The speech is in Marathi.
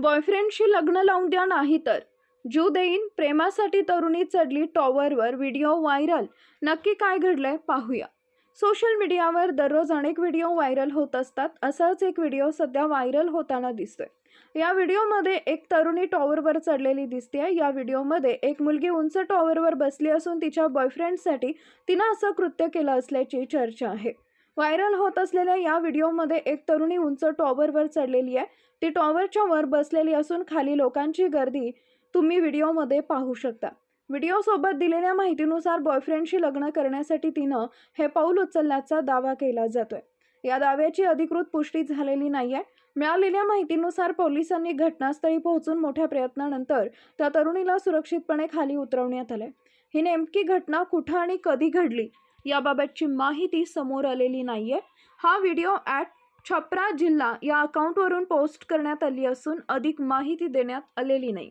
बॉयफ्रेंडशी लग्न लावून द्या नाहीतर जीव देईन, प्रेमासाठी तरुणी चढली टॉवरवर, व्हिडिओ व्हायरल. नक्की काय घडलंय पाहूया. सोशल मीडियावर दररोज अनेक व्हिडिओ व्हायरल होत असतात. असाच एक व्हिडिओ सध्या व्हायरल होताना दिसतोय. या व्हिडिओमध्ये एक तरुणी टॉवरवर चढलेली दिसते. या व्हिडिओमध्ये एक मुलगी उंच टॉवरवर बसली असून तिच्या बॉयफ्रेंडसाठी तिनं असं कृत्य केलं असल्याची चर्चा आहे. व्हायरल होत असलेल्या या व्हिडिओमध्ये एक तरुणी उंच टॉवरवर चढलेली आहे. ती टॉवरच्या वर बसलेली असून खाली लोकांची गर्दी तुम्ही व्हिडिओमध्ये पाहू शकता. व्हिडिओसोबत दिलेल्या माहितीनुसार बॉयफ्रेंडशी लग्न करण्यासाठी तिनं हे पाऊल उचलल्याचा दावा केला जातोय. या दाव्याची अधिकृत पुष्टी झालेली नाहीये. मिळालेल्या माहितीनुसार पोलिसांनी घटनास्थळी पोहोचून मोठ्या प्रयत्नानंतर त्या तरुणीला सुरक्षितपणे खाली उतरवण्यात आले. ही नेमकी घटना कुठं आणि कधी घडली याबाबतची माहिती समोर आलेली नाहीये. हा व्हिडिओ @छपरा जिल्हा या अकाउंटवरून पोस्ट करण्यात आली असून अधिक माहिती देण्यात आलेली नाही.